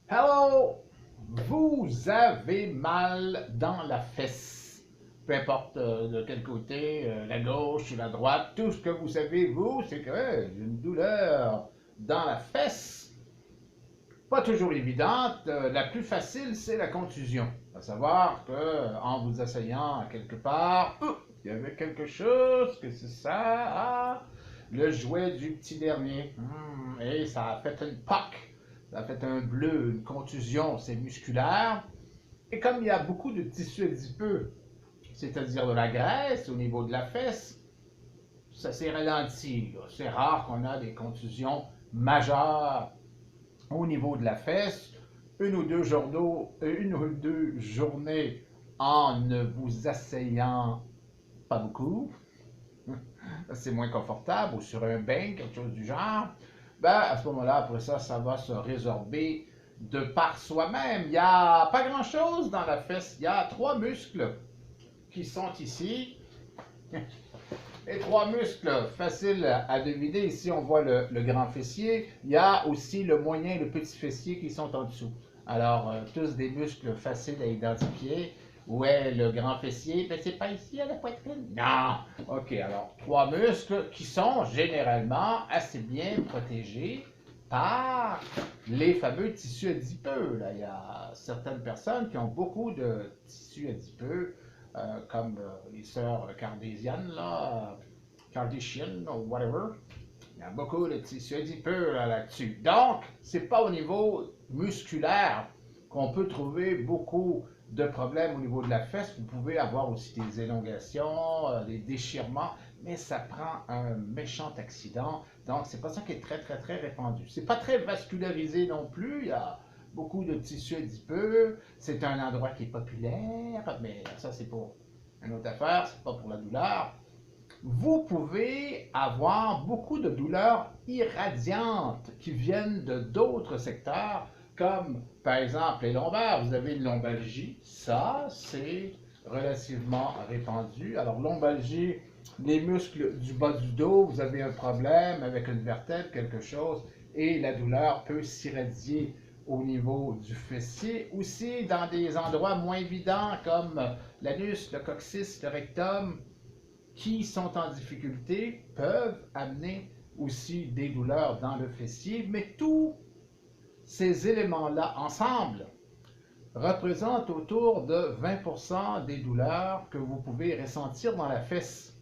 Hello! Vous avez mal dans la fesse. Peu importe de quel côté, la gauche ou la droite, tout ce que vous savez, vous, c'est que j'ai une douleur dans la fesse. Pas toujours évidente. La plus facile, c'est la contusion. À savoir que en vous asseyant à quelque part, il y avait quelque chose, que c'est ça, le jouet du petit dernier. Et ça a fait une POC. Ça a fait un bleu, une contusion, c'est musculaire. Et comme il y a beaucoup de tissu adipeux, c'est-à-dire de la graisse au niveau de la fesse, ça s'est ralenti. C'est rare qu'on a des contusions majeures au niveau de la fesse. Une ou deux journées en ne vous asseyant pas beaucoup, c'est moins confortable, ou sur un bain, quelque chose du genre, ben, à ce moment-là, après ça, ça va se résorber de par soi-même. Il n'y a pas grand-chose dans la fesse. Il y a trois muscles qui sont ici. Les trois muscles, faciles à deviner. Ici, on voit le grand fessier. Il y a aussi le moyen et le petit fessier qui sont en dessous. Alors, tous des muscles faciles à identifier. Où est le grand fessier? Ben, c'est pas ici à la poitrine. Non! OK, alors, trois muscles qui sont généralement assez bien protégés par les fameux tissus adipeux. Là, il y a certaines personnes qui ont beaucoup de tissus adipeux, comme les sœurs Kardashian, là, Kardashian ou whatever. Il y a beaucoup de tissus adipeux là-dessus. Donc, c'est pas au niveau musculaire qu'on peut trouver beaucoup de problèmes au niveau de la fesse. Vous pouvez avoir aussi des élongations, des déchirements, mais ça prend un méchant accident. Donc, c'est pas ça qui est très, très, très répandu. C'est pas très vascularisé non plus. Il y a beaucoup de tissus adipeux. C'est un endroit qui est populaire, mais ça, c'est pour une autre affaire. C'est pas pour la douleur. Vous pouvez avoir beaucoup de douleurs irradiantes qui viennent de d'autres secteurs, comme par exemple les lombaires. Vous avez une lombalgie, ça c'est relativement répandu. Alors lombalgie, les muscles du bas du dos, vous avez un problème avec une vertèbre, quelque chose, et la douleur peut s'irradier au niveau du fessier. Aussi dans des endroits moins évidents comme l'anus, le coccyx, le rectum, qui sont en difficulté peuvent amener aussi des douleurs dans le fessier, mais tous ces éléments-là ensemble représentent autour de 20% des douleurs que vous pouvez ressentir dans la fesse.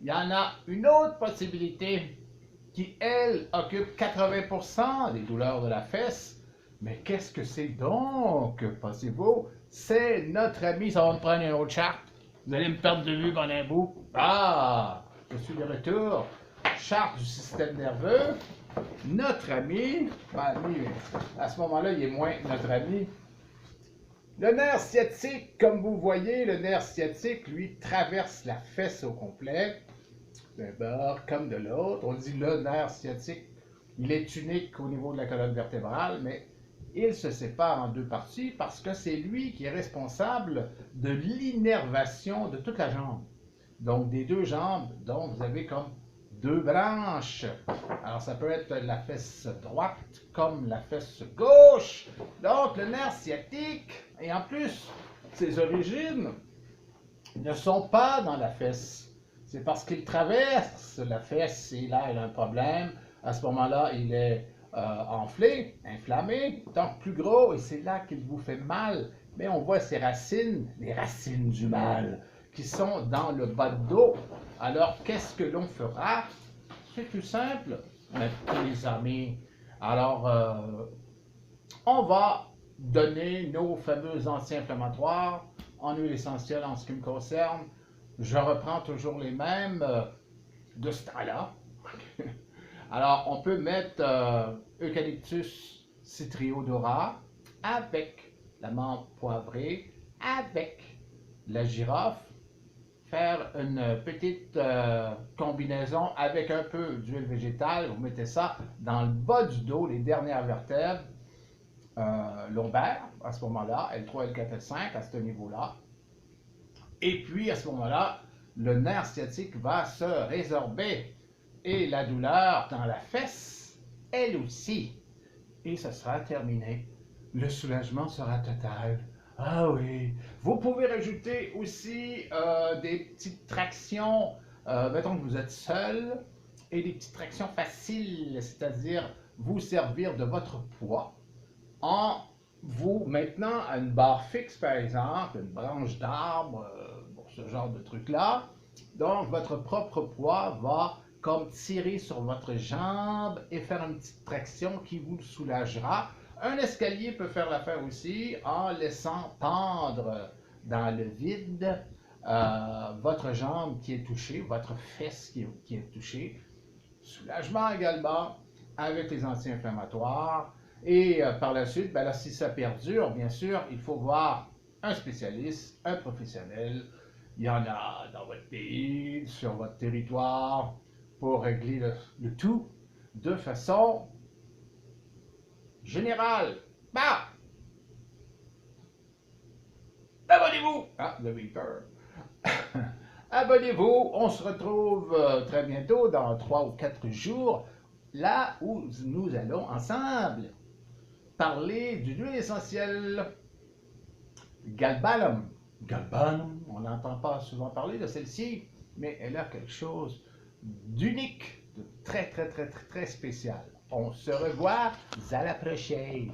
Il y en a une autre possibilité qui, elle, occupe 80% des douleurs de la fesse. Mais qu'est-ce que c'est donc, pensez-vous? C'est notre ami, ça va me prendre une autre charte. Vous allez me perdre de vue pendant un bout. Ah, je suis de retour. Charte du système nerveux. Notre ami, à ce moment-là, il est moins notre ami. Le nerf sciatique, comme vous voyez, le nerf sciatique, lui, traverse la fesse au complet, d'un bord comme de l'autre. On dit le nerf sciatique, il est unique au niveau de la colonne vertébrale, mais il se sépare en deux parties parce que c'est lui qui est responsable de l'innervation de toute la jambe. Donc, des deux jambes, donc vous avez comme deux branches. Alors, ça peut être la fesse droite comme la fesse gauche. Donc, le nerf sciatique, et en plus, ses origines ne sont pas dans la fesse. C'est parce qu'il traverse la fesse et là, il a un problème. À ce moment-là, il est enflé, inflammé, donc plus gros, et c'est là qu'il vous fait mal. Mais on voit ses racines, les racines du mal, qui sont dans le bas de dos. Alors, qu'est-ce que l'on fera? C'est tout simple, mes amis. Alors, on va donner nos fameux anti-inflammatoires en huile essentielle en ce qui me concerne. Je reprends toujours les mêmes de ce temps-là. Alors, on peut mettre Eucalyptus citriodora avec la menthe poivrée, avec la girofle, faire une petite combinaison avec un peu d'huile végétale. Vous mettez ça dans le bas du dos, les dernières vertèbres lombaires, à ce moment-là, L3, L4, L5, à ce niveau-là. Et puis, à ce moment-là, le nerf sciatique va se résorber et la douleur dans la fesse, elle aussi. Et ça sera terminé. le soulagement sera total. Ah oui. Vous pouvez rajouter aussi des petites tractions. Mettons que vous êtes seul et des petites tractions faciles, c'est-à-dire vous servir de votre poids en vous maintenant à une barre fixe, par exemple, une branche d'arbre, pour ce genre de truc-là. Donc, votre propre poids va comme tirer sur votre jambe et faire une petite traction qui vous soulagera. Un escalier peut faire l'affaire aussi en laissant pendre dans le vide votre jambe qui est touchée, votre fesse qui est touchée. Soulagement également avec les anti-inflammatoires. Et par la suite, ben là, si ça perdure, bien sûr, il faut voir un spécialiste, un professionnel. Il y en a dans votre pays, sur votre territoire, pour régler le tout de façon générale. Bah! Abonnez-vous! Ah, vous avez eu peur. Abonnez-vous, on se retrouve très bientôt, dans 3 ou 4 jours, là où nous allons ensemble parler d'une huile essentielle, Galbanum. Galbanum, on n'entend pas souvent parler de celle-ci, mais elle a quelque chose d'unique, de très, très, très, très, très spécial. On se revoit à la prochaine.